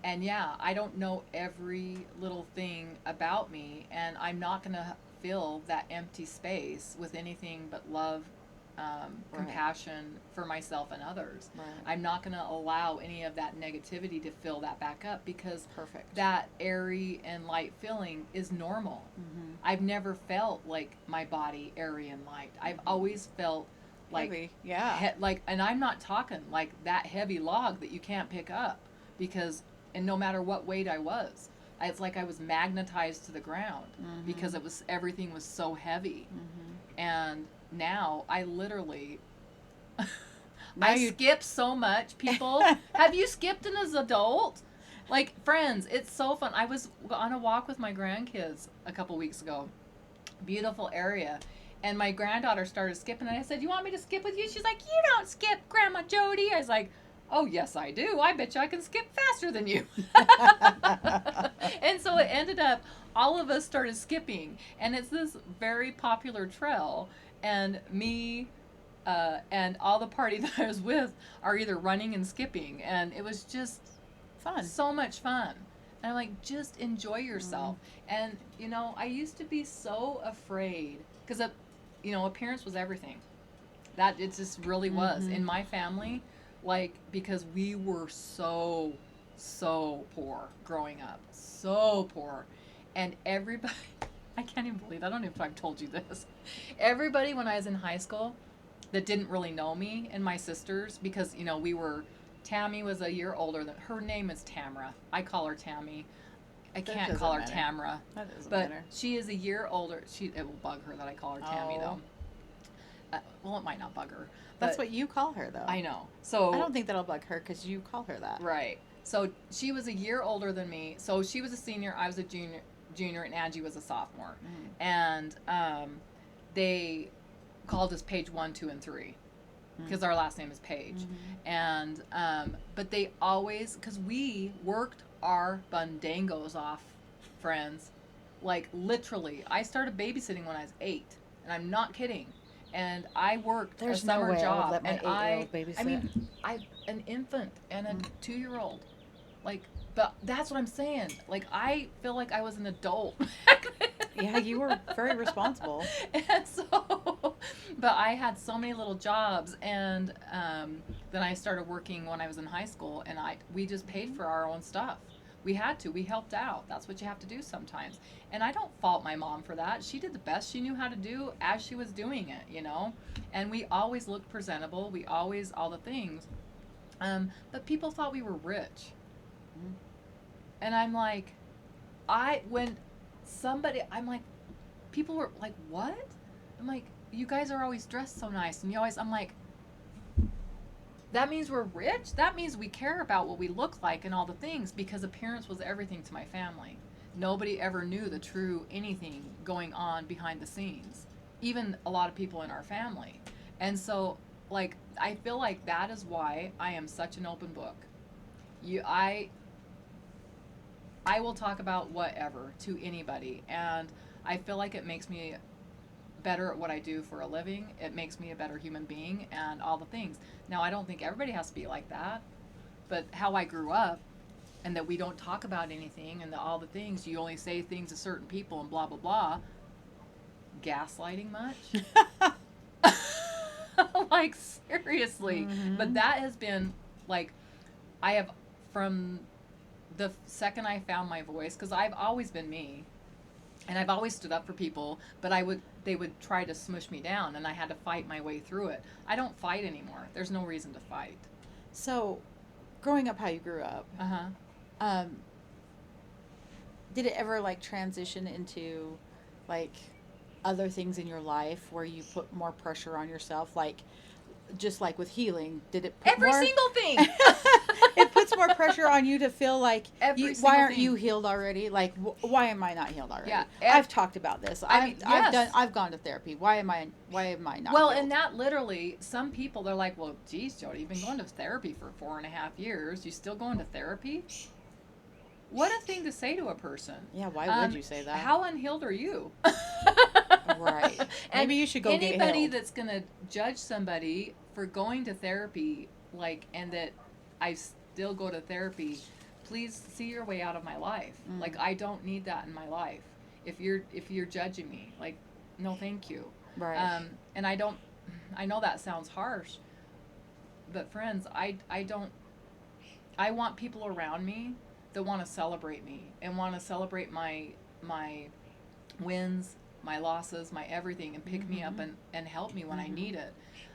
And yeah, I don't know every little thing about me, and I'm not going to fill that empty space with anything but love, compassion for myself and others.
Right.
I'm not going to allow any of that negativity to fill that back up, because
Perfect.
that airy and light feeling is normal. I've never felt like my body airy and light. I've always felt like
Heavy. Yeah.
and I'm not talking like that heavy log that you can't pick up, because and no matter what weight I was, it's like I was magnetized to the ground because everything was so heavy. And now I literally skip so much, people. Have you skipped as an adult? Like, friends, it's so fun. I was on a walk with my grandkids a couple weeks ago. Beautiful area. And my granddaughter started skipping, and I said, you want me to skip with you? She's like, you don't skip, Grandma Jody. I was like, oh, yes, I do. I bet you I can skip faster than you. And so it ended up, all of us started skipping. And it's this very popular trail. And me and all the party that I was with are either running and skipping. And it was just
Fun.
so much fun. And I'm like, just enjoy yourself. And, you know, I used to be so afraid, because, you know, appearance was everything. That it just really was. In my family, like, because we were so poor growing up. So poor. And everybody, I can't even believe, I don't know if I've told you this. Everybody when I was in high school that didn't really know me, and my sisters, because, you know, Tammy was a year older than, her name is Tamra. I call her Tammy. I can't
doesn't
call her
matter.
Tamra.
That doesn't
But
matter.
she is a year older. It will bug her that I call her Tammy,
Oh.
though. Well, it might not bug her.
That's
but
what you call her, though.
I know. So
I don't think that'll bug her because you call her that.
Right. So she was a year older than me. So she was a senior. I was a junior, and Angie was a sophomore. And they called us Page 1, 2, and 3. Because our last name is Page. And but they always, because we worked our bundangos off, friends. Like, literally, I started babysitting when I was 8, and I'm not kidding. And I worked
There's
a
no
summer
way I would
job,
let my
and
8-year-old babysit.
I mean, an infant and a 2-year-old, like, but that's what I'm saying. Like, I feel like I was an adult.
Yeah, you were very responsible.
And so, But I had so many little jobs, and then I started working when I was in high school, and we just paid for our own stuff. We had to. We helped out. That's what you have to do sometimes. And I don't fault my mom for that. She did the best she knew how to do as she was doing it, you know? And we always looked presentable. We always, all the things. But people thought we were rich. And I'm like, I'm like, people were like, what? I'm like, you guys are always dressed so nice. And I'm like, that means we're rich? That means we care about what we look like and all the things, because appearance was everything to my family. Nobody ever knew the true anything going on behind the scenes, even a lot of people in our family. And so, like, I feel like that is why I am such an open book. I will talk about whatever to anybody, and I feel like it makes me better at what I do for a living. It makes me a better human being and all the things. Now, I don't think everybody has to be like that, but how I grew up, and that we don't talk about anything, and all the things, you only say things to certain people and blah, blah, blah. Gaslighting much? Like, seriously. But that has been, like, I have, from the second I found my voice, because I've always been me, and I've always stood up for people, but they would try to smush me down, and I had to fight my way through it. I don't fight anymore. There's no reason to fight.
So, growing up how you grew up, did it ever, like, transition into, like, other things in your life where you put more pressure on yourself? Like, just like with healing, did it put
Every
more...
single thing!
It puts more pressure on you to feel like,
Every
why
single
aren't
thing.
you healed already? Like, why am I not healed already?
Yeah,
I've talked about this.
yes.
I've gone to therapy. Why am I not
Well,
healed?
and that literally, some people, they're like, well, geez, Jody, you've been going to therapy for 4.5 years. You still going to therapy? What a thing to say to a person.
Yeah, why would you say that?
How unhealed are you?
Right.
And
Maybe you should go get
anybody
healed.
that's going to judge somebody for going to therapy, like, and that I still go to therapy, please see your way out of my life. Like, I don't need that in my life. If you're judging me, like, no, thank you.
Right.
And I know that sounds harsh, but friends, I want people around me that want to celebrate me and want to celebrate my wins, my losses, my everything, and pick me up and help me when I need it.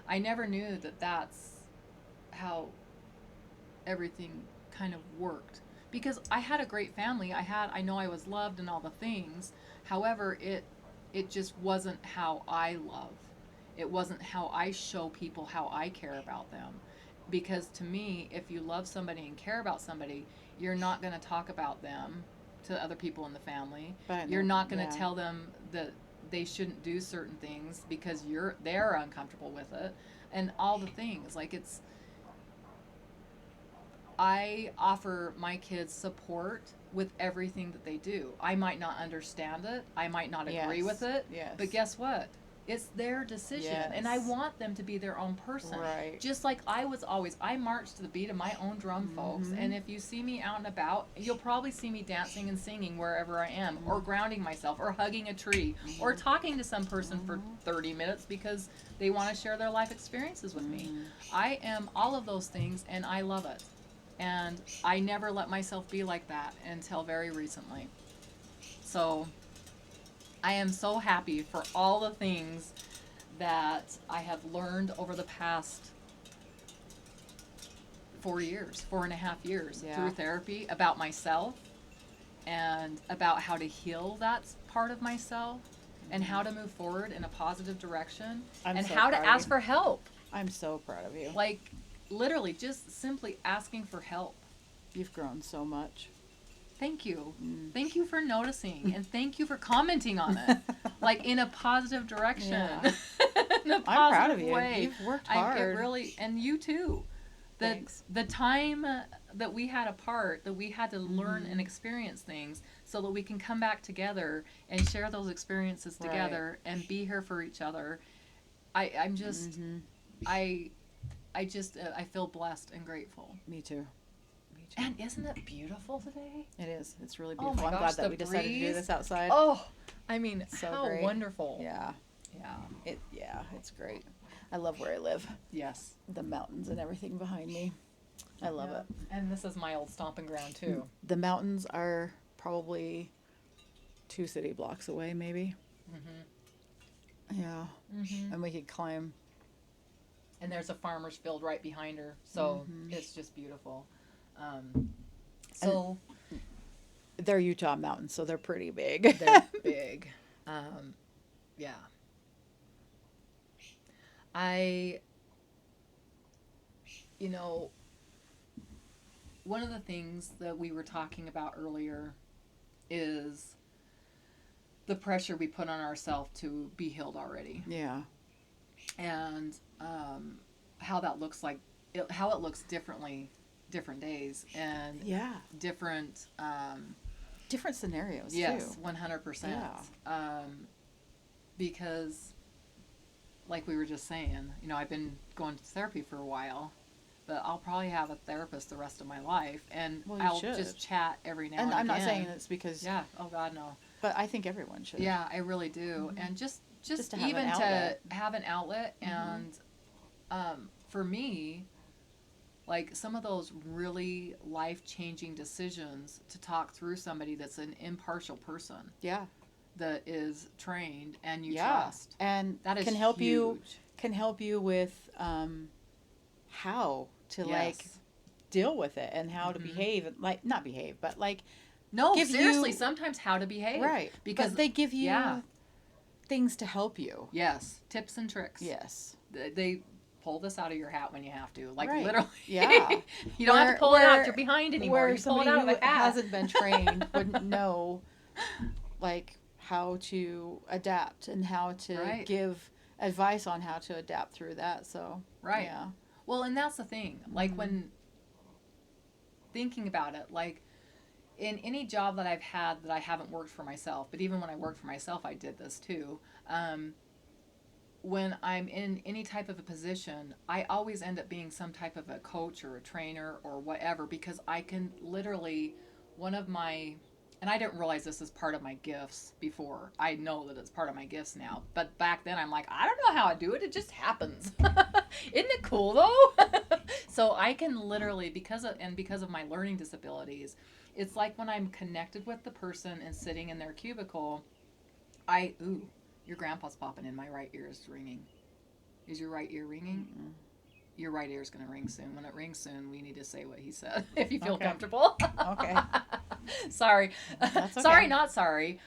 I never knew that that's how everything kind of worked, because I had a great family. I know I was loved and all the things. However, it just wasn't how I love. It wasn't how I show people how I care about them. Because to me, if you love somebody and care about somebody, you're not going to talk about them to other people in the family. You're not going to tell them that they shouldn't do certain things because they're uncomfortable with it, and all the things. Like, I offer my kids support with everything that they do. I might not understand it. I might not agree with it.
Yes.
But guess what? It's their decision.
Yes.
And I want them to be their own person.
Right.
Just like I marched to the beat of my own drum, folks. And if you see me out and about, you'll probably see me dancing and singing wherever I am, or grounding myself, or hugging a tree, or talking to some person for 30 minutes because they want to share their life experiences with me. I am all of those things, and I love it. And I never let myself be like that until very recently. So I am so happy for all the things that I have learned over the past 4.5 years through therapy, about myself and about how to heal that part of myself and how to move forward in a positive direction and
so
how to
proud of
ask
you.
for help.
I'm so proud of you.
Like, literally just simply asking for help.
You've grown so much.
Thank you. Thank you for noticing, and thank you for commenting on it, like, in a positive direction.
Yeah.
In a positive
I'm proud of you.
way.
You've worked
It
hard.
really, and you too.
Thanks.
The time that we had apart, that we had to learn and experience things so that we can come back together and share those experiences together and be here for each other. I'm just, I feel blessed and grateful.
Me too.
And isn't it beautiful today?
It is. It's really
Oh
beautiful.
my
I'm
gosh,
glad that
the
we decided to do
breeze.
this outside.
Oh, I mean,
So
how
great.
wonderful.
Yeah.
Yeah.
It's great. I love where I live.
Yes.
The mountains and everything behind me. I love
Yeah.
it.
And this is my old stomping ground too.
The mountains are probably 2 city blocks away, maybe. Yeah. And we could climb.
And there's a farmer's field right behind her, so it's just beautiful. So
They're Utah mountains, so they're pretty big.
they're big. Yeah. One of the things that we were talking about earlier is the pressure we put on ourselves to be healed already,
Yeah.
and how that looks like, how it looks differently, different days, and
Yeah.
different.
Different scenarios,
Yes,
too.
100%. Because, like we were just saying, I've been going to therapy for a while, but I'll probably have a therapist the rest of my life, and
Well, you
I'll
should.
just chat every now
And
and
I'm not
again.
saying it's because,
Yeah. Oh God, no.
but I think everyone should.
Yeah, I really do, and just
Just to have
even
an outlet.
to have an outlet, and for me, like some of those really life-changing decisions, to talk through somebody that's an impartial person
Yeah.
that is trained and you
Yeah.
trust.
And
That is
can help
huge.
you with how to like
Yes.
deal with it and how to behave, like not behave, but like
No,
give
seriously,
you-
sometimes how to behave.
right,
Because
but they give you
yeah.
things to help you.
Yes, tips and tricks.
Yes.
They pull this out of your hat when you have to. Like
Right.
literally.
Yeah.
You don't have
Where-
to pull it out
where-
your behind anymore.
Where
You pull it
somebody
out of
who
the hat.
hasn't been trained wouldn't know like how to adapt and how to
Right.
give advice on how to adapt through that. So
Right.
yeah.
Well, and that's the thing. Like when thinking about it, like in any job that I've had that I haven't worked for myself, but even when I worked for myself, I did this too. When I'm in any type of a position, I always end up being some type of a coach or a trainer or whatever, because I can literally, one of my, and I didn't realize this is part of my gifts before. I know that it's part of my gifts now. But back then I'm like, I don't know how I do it. It just happens. Isn't it cool though? So I can literally, because of my learning disabilities, it's like when I'm connected with the person and sitting in their cubicle, your grandpa's popping in. My right ear is ringing. Is your right ear ringing?
Mm-mm.
Your right ear is going to ring soon. When it rings soon, we need to say what he said, if you feel
Okay.
comfortable.
Okay.
Sorry.
That's okay.
Sorry, not sorry.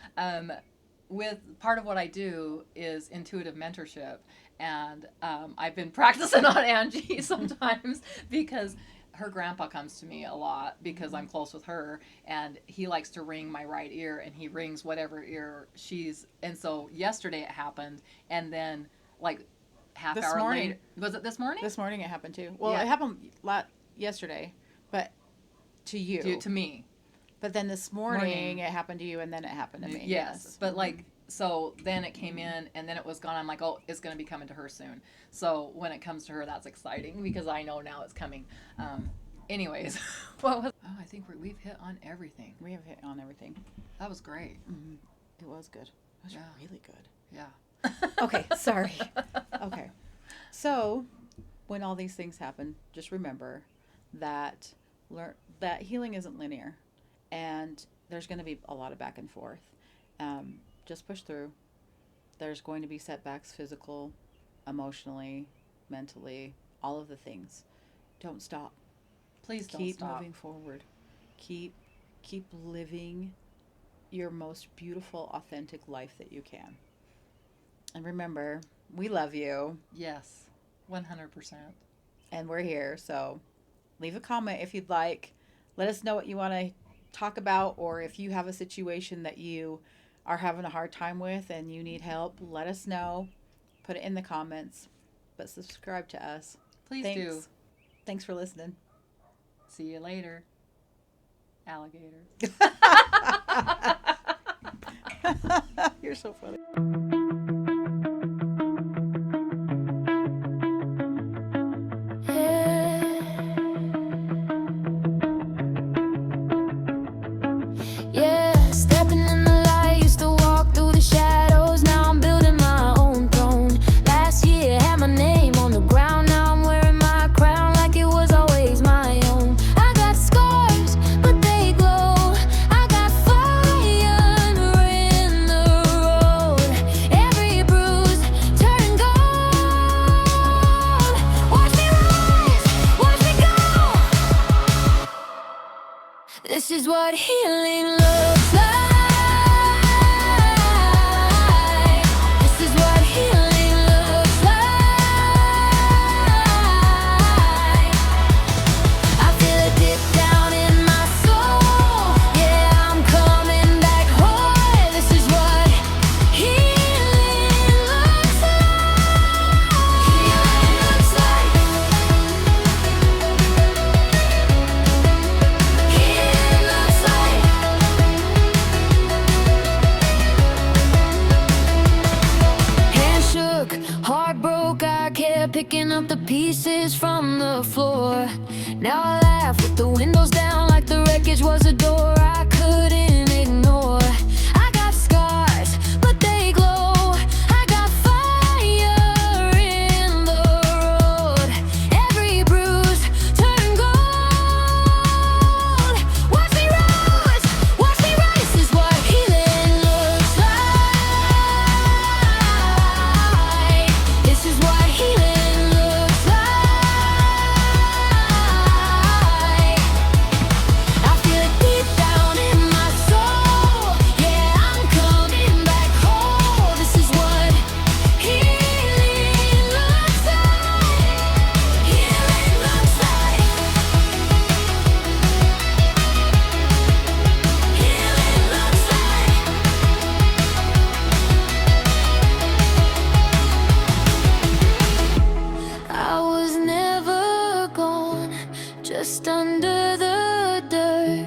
With part of what I do is intuitive mentorship, and I've been practicing on Angie sometimes because her grandpa comes to me a lot because I'm close with her, and he likes to ring my right ear, and he rings whatever ear she's. And so yesterday it happened, and then like half
This
hour
morning.
later, was it this morning?
This morning it happened too. Well,
Yeah.
it happened yesterday, but to you.
to me.
But then this morning it happened to you, and then it happened to me.
Yes, but like, so then it came in, and then it was gone. I'm like, oh, it's going to be coming to her soon. So when it comes to her, that's exciting because I know now it's coming. Anyways, I think we've hit on everything.
We have hit on everything.
That was great.
It was good. It was
Yeah.
really good.
Yeah.
Okay, sorry. Okay. So, when all these things happen, just remember that that healing isn't linear, and there's going to be a lot of back and forth. Just push through. There's going to be setbacks, physical, emotionally, mentally, all of the things. Don't stop.
Please don't
Keep
stop.
moving forward. Keep living your most beautiful, authentic life that you can. And remember, we love you,
Yes, 100%.
and we're here. So leave a comment if you'd like. Let us know what you want to talk about, or if you have a situation that you are having a hard time with and you need help, let us know. Put it in the comments. But subscribe to us.
Please
Thanks.
do.
Thanks for listening.
See you later, alligator.
You're so funny.
Yeah, stepping in the light, used to walk through the shadows. Now I'm building my own path. what healing looks like. This is what healing looks like. I feel it deep down in my soul. Yeah, I'm coming back whole. This is what healing looks like. Healing looks like. Healing looks like. Hands shook, heart broke. I kept picking up the pieces from the floor. Now I laugh with the windows down like the wreckage was a door I couldn't ignore. I got scars, but they glow. I got fire in the road. Every bruise turned gold. Watch me rise, watch me rise. This is what healing looks like. This is what healing looks like. I feel it deep down in my soul. Yeah, I'm coming back whole. This is what healing looks like. Healing looks like. Healing looks like. I was never gone, just under the dirt.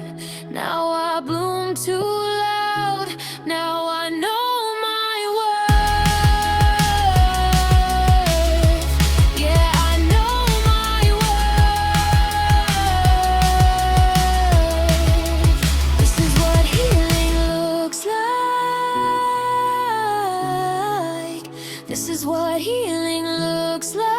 Now I bloom too loud. Now I know my worth. Yeah, I know my worth. This is what healing looks like. This is what healing looks like.